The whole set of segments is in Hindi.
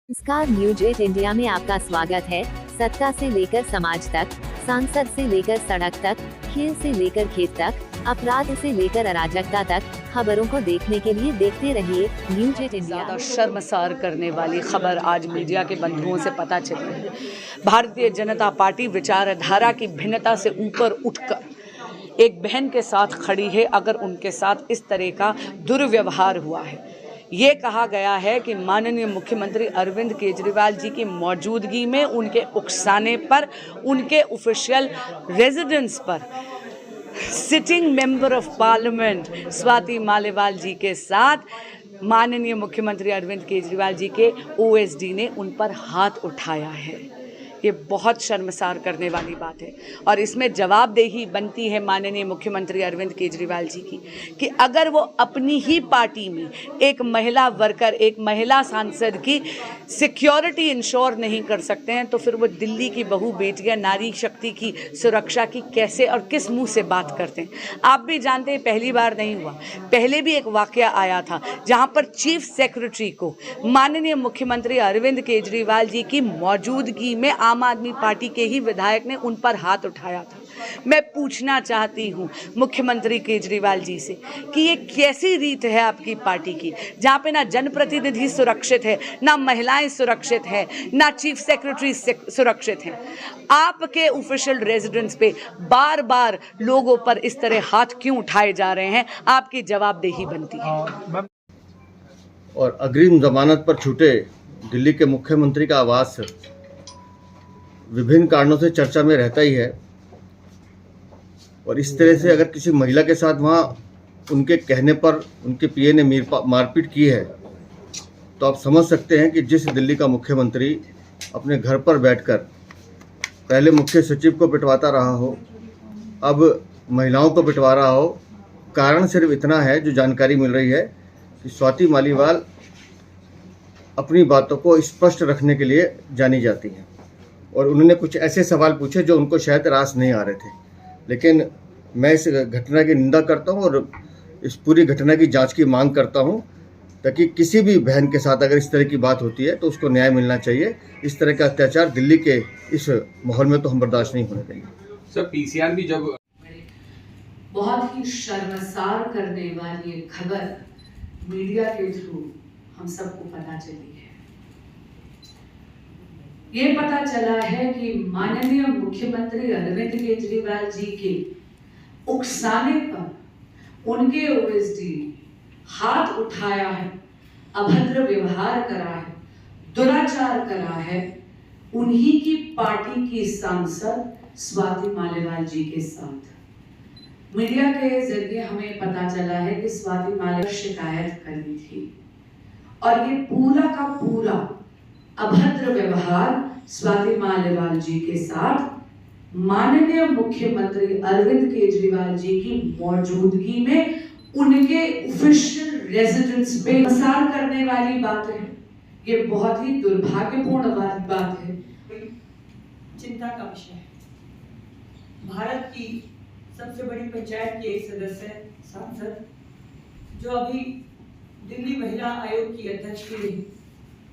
नमस्कार, न्यूज 8 इंडिया में आपका स्वागत है। सत्ता से लेकर समाज तक, सांसद से लेकर सड़क तक, खेल से लेकर खेत तक, अपराध से लेकर अराजकता तक, खबरों को देखने के लिए देखते रहिए न्यूज 8 इंडिया। ज़्यादा शर्मसार करने वाली खबर आज मीडिया के बंधुओं से पता चली है। भारतीय जनता पार्टी विचारधारा की भिन्नता से ऊपर उठकर एक बहन के साथ खड़ी है। अगर उनके साथ इस तरह का दुर्व्यवहार हुआ है, ये कहा गया है कि माननीय मुख्यमंत्री अरविंद केजरीवाल जी की मौजूदगी में उनके उकसाने पर, उनके ऑफिशियल रेजिडेंस पर sitting member of parliament Swati Maliwal ji के साथ माननीय मुख्यमंत्री अरविंद केजरीवाल जी के ओएसडी ने उन पर हाथ उठाया है। ये बहुत शर्मसार करने वाली बात है और इसमें जवाबदेही बनती है माननीय मुख्यमंत्री अरविंद केजरीवाल जी की कि अगर वो अपनी ही पार्टी में एक महिला वर्कर, एक महिला सांसद की सिक्योरिटी इंश्योर नहीं कर सकते हैं तो फिर वो दिल्ली की बहू बेटियां, नारी शक्ति की सुरक्षा की कैसे और किस मुंह से बात करते हैं। आप भी जानते हैं, पहली बार नहीं हुआ, पहले भी एक वाकया आया था जहां पर चीफ सेक्रेटरी को माननीय मुख्यमंत्री अरविंद केजरीवाल जी की मौजूदगी में आम आदमी पार्टी के ही विधायक ने उन पर हाथ उठाया था। मैं पूछना चाहती हूं मुख्यमंत्री केजरीवाल जी से कि ये कैसी रीत है आपकी पार्टी की, जहां पे ना जनप्रतिनिधि सुरक्षित है, ना महिलाएं सुरक्षित है, ना चीफ सेक्रेटरी सुरक्षित हैं। आपके ऑफिशियल रेजिडेंस पे बार बार लोगों पर इस तरह हाथ क्यों उठाए जा रहे हैं? आपकी जवाबदेही बनती है। और अग्रिम जमानत पर छूटे दिल्ली के मुख्यमंत्री का आवास विभिन्न कारणों से चर्चा में रहता ही है और इस तरह से अगर किसी महिला के साथ वहाँ उनके कहने पर उनके पीए ने मारपीट की है तो आप समझ सकते हैं कि जिस दिल्ली का मुख्यमंत्री अपने घर पर बैठकर पहले मुख्य सचिव को पिटवाता रहा हो, अब महिलाओं को पिटवा रहा हो। कारण सिर्फ इतना है, जो जानकारी मिल रही है, कि स्वाति मालीवाल अपनी बातों को स्पष्ट रखने के लिए जानी जाती हैं और उन्होंने कुछ ऐसे सवाल पूछे जो उनको शायद रास नहीं आ रहे थे। लेकिन मैं इस घटना की निंदा करता हूं और इस पूरी घटना की जांच की मांग करता हूं ताकि किसी भी बहन के साथ अगर इस तरह की बात होती है तो उसको न्याय मिलना चाहिए। इस तरह का अत्याचार दिल्ली के इस माहौल में तो हम बर्दाश्त नहीं होने देंगे। सर, पीसीआर भी जब बहुत ही शर्मसार करने वाली खबर मीडिया के थ्रू हम सबको पता चली है। ये पता चला है कि माननीय मुख्यमंत्री अरविंद केजरीवाल जी के उकसाने पर उनके ओएसडी हाथ उठाया है, अभद्र व्यवहार करा है, दुराचार करा है उन्हीं की पार्टी की सांसद स्वाति मालीवाल जी के साथ। मीडिया के जरिए हमें पता चला है कि स्वाति मालीवाल शिकायत करी थी और ये पूरा का पूरा अभद्र व्यवहार स्वाति मालीवाल जी के साथ माननीय मुख्यमंत्री अरविंद केजरीवाल जी की मौजूदगी में उनके ऑफिशियल रेजिडेंस पे प्रसार करने वाली बात है। ये बहुत ही दुर्भाग्यपूर्ण बात है। चिंता का विषय है। भारत की सबसे बड़ी पंचायत की एक सदस्य सांसद जो अभी दिल्ली महिला आयोग की अध्यक्ष भी रही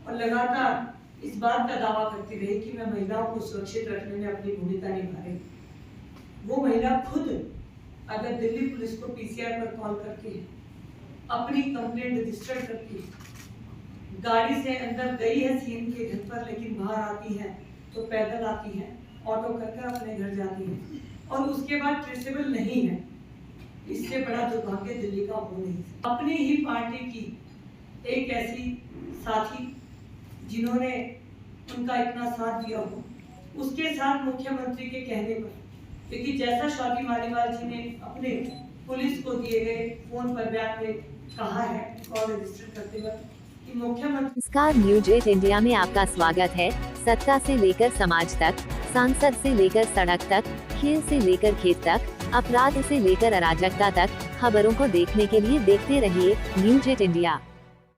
और लगातार इस बात का दावा करती रही कि मैं महिलाओं को सुरक्षित रखने में अपनी भूमिका निभा रही। वो महिला खुद अगर दिल्ली पुलिस को पीसीआर पर कॉल करके अपनी कंप्लेंट रजिस्टर करके गाड़ी से अंदर गई है सीएम के घर पर, लेकिन बाहर आती है तो पैदल आती है, ऑटो करके अपने घर जाती है और उसके बाद ट्रेसेबल नहीं है। इससे बड़ा दुर्भाग्य दिल्ली का हो नहीं। अपनी ही पार्टी की एक ऐसी साथी जिन्होंने उनका इतना साथ दिया हो, उसके साथ मुख्यमंत्री के कहने पर, क्योंकि जैसा स्वाति मालीवाल जी ने अपने पुलिस को दिए गए फोन पर बयान में कहा है कॉल रजिस्टर करते वक्त कि मुख्यमंत्री। नमस्कार, न्यूज 8 इंडिया में आपका स्वागत है। सत्ता से लेकर समाज तक, सांसद से लेकर सड़क तक, खेल से लेकर खेत तक, अपराध से लेकर अराजकता तक, खबरों को देखने के लिए देखते रहिए न्यूज 8 इंडिया।